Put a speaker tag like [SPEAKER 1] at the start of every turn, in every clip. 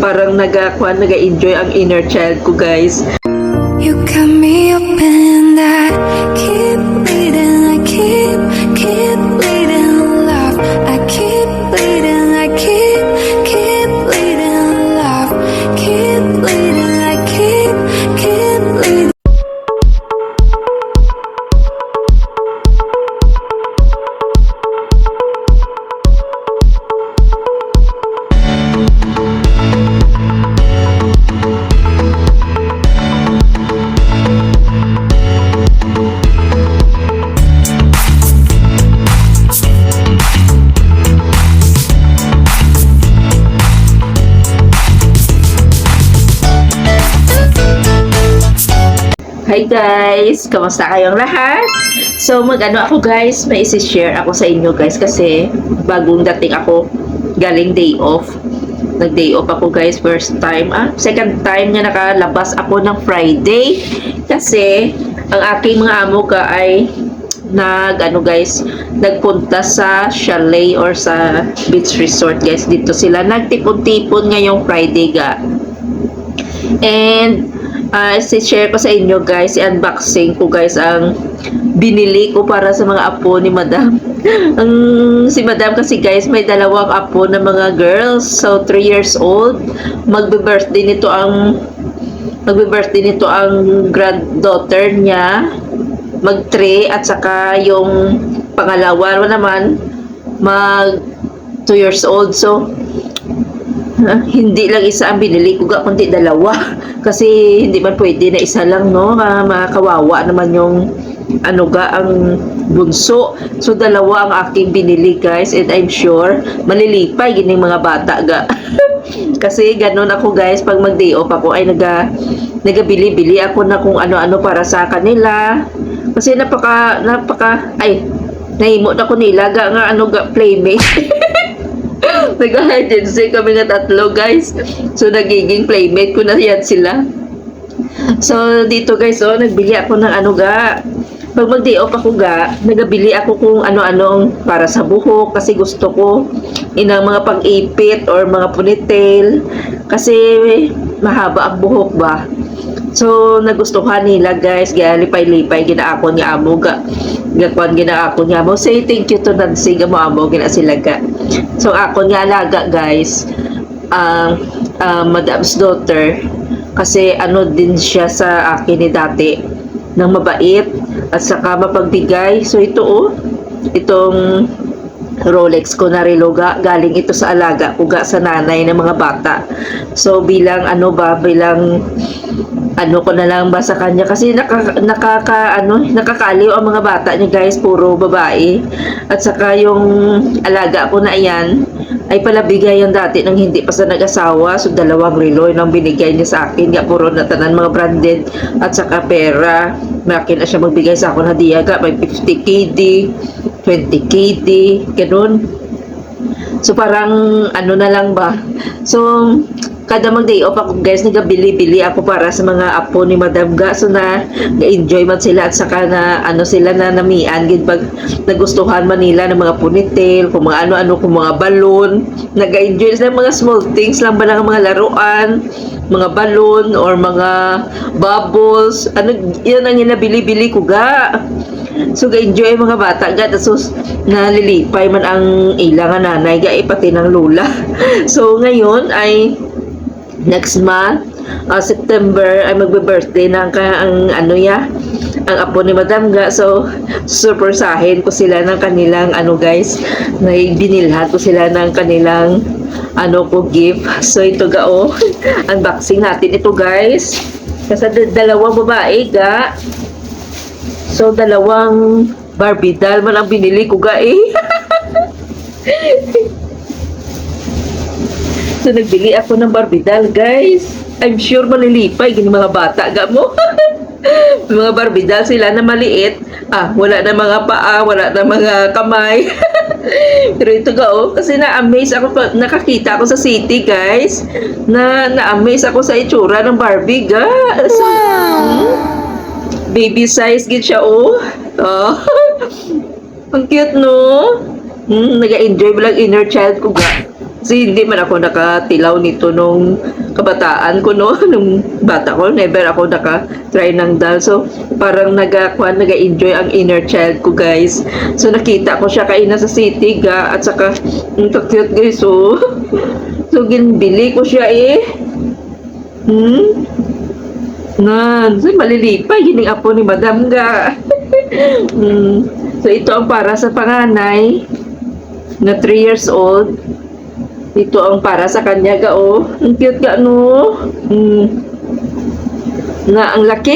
[SPEAKER 1] parang naga-enjoy ang inner child ko, guys.
[SPEAKER 2] You got me up and I keep bleeding, I keep bleeding love. I keep bleeding, I keep bleeding love. Keep bleeding, I keep bleeding.
[SPEAKER 1] Hi guys! Kamusta kayong lahat? So mag-ano ako guys, may isi-share ako sa inyo guys kasi bagong dating ako galing day off. Nag-day off ako guys, first time. Second time nga nakalabas ako ng Friday kasi ang aking mga amo ka ay nagpunta sa chalet or sa beach resort guys. Dito sila nagtipon-tipon ngayong Friday ga. And share ko sa inyo guys, i-unboxing ko guys ang binili ko para sa mga apo ni Madam. Si Madam kasi guys may dalawang apo na mga girls, so 3 years old. Magbe-birthday nito ang granddaughter niya, mag 3, at saka yung pangalawa naman mag 2 years old. So hindi lang isa ang binili ko kundi dalawa kasi hindi man pwede na isa lang, no? Makawawa naman yung ang bunso. So dalawa ang aking binili guys, and I'm sure malilipay gining mga bata ga. Kasi ganun ako guys, pag mag day off ako ay nagabili-bili ako na kung ano-ano para sa kanila kasi nahimot ako nila ga playmate. Nag-agency kami nga tatlo guys, so nagiging playmate ko na yan sila. So dito guys, nagbili ako ng pag mag-day off ako nagabili ako kung ano-anong para sa buhok kasi gusto ko inang mga pang-ipit or mga ponytail kasi mahaba ang buhok ba. So nagustuhan nila guys, lipay-lipay ginaako ni amo ginaako niya mo. Say thank you to Nancy mo amo gina sila ga. So ako nga alaga guys, Madam's daughter, kasi din siya sa akin ni dati, nang mabait at saka mapagbigay. So itong Rolex ko na relo galing ito sa alaga ko sa nanay ng mga bata. So bilang ko na lang ba sa kanya kasi nakakaliw ang mga bata niya guys, puro babae. At saka yung alaga ko na iyan ay palabigay yung dati nang hindi pa sa nag-asawa. So 2 relo nang binigay niya sa akin, puro na tanan mga branded at saka pera. Makin na siya magbigay sa akin hadiah may 50 KD, 20 KD, ganun. So parang na lang ba. So kada mag-day off ako guys, nagabili-bili ako para sa mga apo ni Madam ga. So na-enjoy man sila at saka sila na namian gid pag nagustuhan man nila ng mga ponytail, kung mga ano-ano, kung mga balon. Nag-enjoy sila mga small things lang ba ng mga laruan, mga balon or mga bubbles. Yan ang inabili-bili ko ga. So ga-enjoy mga bata ga, so nalilipay man ang ilang nanay ga, pati ng lula. So ngayon ay next month, September, ay magbe-birthday na ang apo ni Madam ga. So surpresahin ko sila ng kanilang guys, binilhan ko sila ng kanilang gift. So ito ga unboxing natin ito guys, kasi dalawang babae ga. So 2 Barbie doll man ang binili ko ga So nagbili ako ng Barbie doll guys. I'm sure malilipay gini mga bata ga mo. Mga Barbie doll sila na maliit, wala na mga paa, wala na mga kamay. Pero ito ga kasi na-amaze ako pag nakakita ako sa city guys, na-amaze ako sa itsura ng Barbie ga. So, baby size gid siya Ang cute no. Nag-enjoy lang inner child ko ga. Kasi hindi man ako nakatilaw nito nung kabataan ko, no? Nung bata ko, never ako naka-try ng doll. So, parang naga-enjoy ang inner child ko, guys. So, nakita ko siya kaina sa city, at saka, ang cute, guys, so, so, ginbili ko siya, eh. So, malilipay, gining apo ni Madam, ga. So, ito ang para sa panganay, na 3 years old. Ito ang para sa kanya, ga, oh. Ang cute, ga, no? Na, ang laki.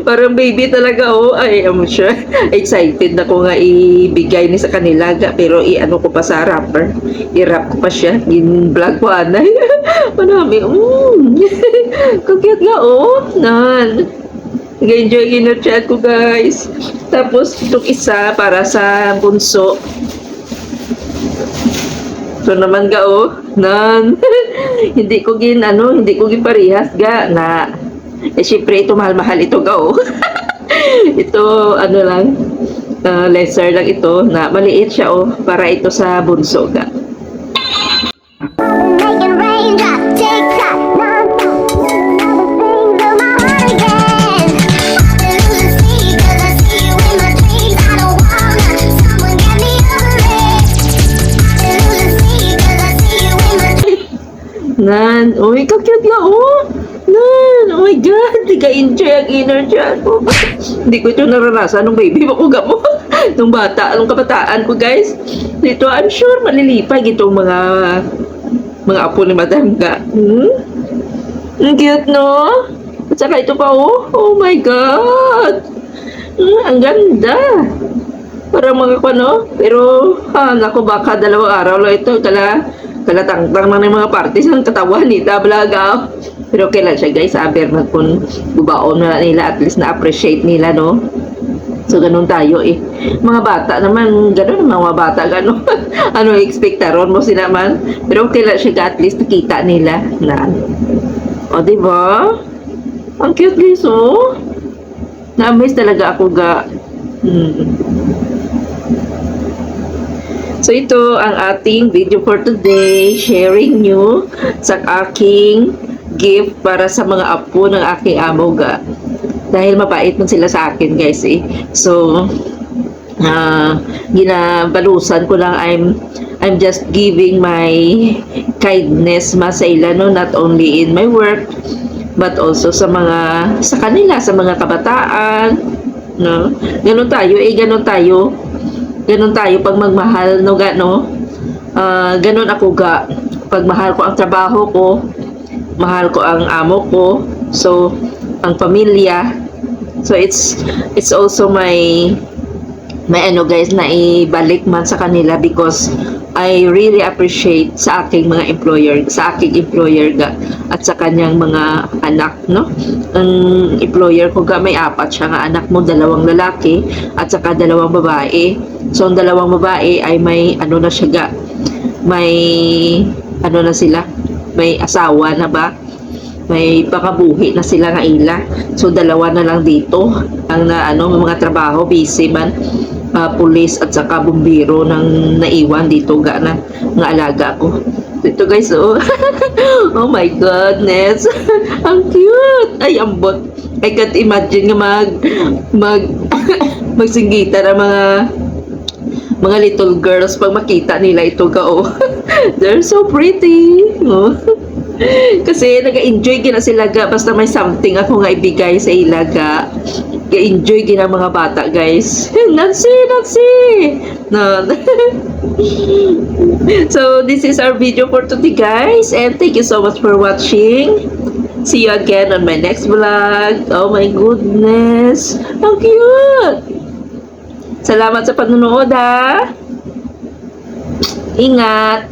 [SPEAKER 1] Parang baby talaga, oh. Ay, I'm sure. Excited na ko nga ibigay ni sa kanila, ga. Pero, i-ano ko pa sa wrapper. I-wrap ko pa siya. In-vlog ko, anay. Manami, Ang cute, ga, oh. Nan. Nag-enjoy inner chat ko, guys. Tapos, itong isa para sa bunso. So naman, ga, oh. Nan. hindi ko parehas, ga, na. Syempre, ito mahal-mahal ito, ga, oh. Ito, ano lang, lesser lang ito, na maliit siya, oh. Para ito sa bunso, ga.
[SPEAKER 2] Making raindrop, tick-tock, non-stop. Never sing to my heart again. To lose sleep 'cause I see you in my dreams. I don't wanna someone get me over it. To lose sleep 'cause I see you in my dreams.
[SPEAKER 1] Nan, oh, ikaw cute nga, oh. Nan, oh my God, nag-enjoy ang inner child ko. Hindi ko ito naranasan nung baby mo ko, mo. Nung bata, nung kabataan ko, guys. Dito, I'm sure malilipay itong mga apo ni Madam, ga. Ang cute, no? At saka ito pa, oh. Oh my God. Ang ganda. Parang mga no? Pero, naku, baka 2 araw lang ito. Kalatangtang lang ng mga parties ng katawan ni Tablaga. Pero kailan siya, guys, aber na kung bubaon na nila, at least na-appreciate nila, no? So, ganun tayo, eh. Mga bata naman, ganun, mga bata, ganun. Ano, expectaron mo sila man. Pero kailan siya, at least nakita nila na, o, diba? Ang cute, guys, oh. Na-amaze talaga ako, ga. So, ito ang ating video for today. Sharing nyo sa aking gift para sa mga apo ng aking amo, ga. Dahil mabait man sila sa akin, guys, eh. So, ginabalusan ko lang, I'm just giving my kindness sa ila, no? Not only in my work, but also sa kanila, sa mga kabataan, no? Ganun tayo, ganun tayo pag magmahal, no, ga, no? Ganun ako, ga. Pag mahal ko ang trabaho ko, mahal ko ang amo ko, so ang pamilya. So it's also my ano, guys, na ibalik man sa kanila, because I really appreciate sa aking employer, ga, at sa kanyang mga anak, no? Ang employer ko, ga, may 4 siya nga anak mo, 2 lalaki at saka 2 babae. So ang 2 babae ay may ano na siya, ga, may ano na sila, may asawa na ba, may pakabuhi na sila nga ila. So 2 na lang dito ang mga trabaho, busy man, pulis at saka bumbiro nang naiwan dito, ga, na nga alaga ko. Ito, guys, oh. Oh my goodness. Ang cute. Ay, ambot. I can't imagine nga magsingita ng mga little girls pag makita nila ito, ga, oh. They're so pretty. Oh. Kasi nag-enjoy gina sila, ga, basta may something ako nga ibigay sa ila, ga. Ga-enjoy gina mga bata, guys. Nancy! No. So, this is our video for today, guys. And thank you so much for watching. See you again on my next vlog. Oh my goodness. Ang cute! Salamat sa panonood, ha. Ingat!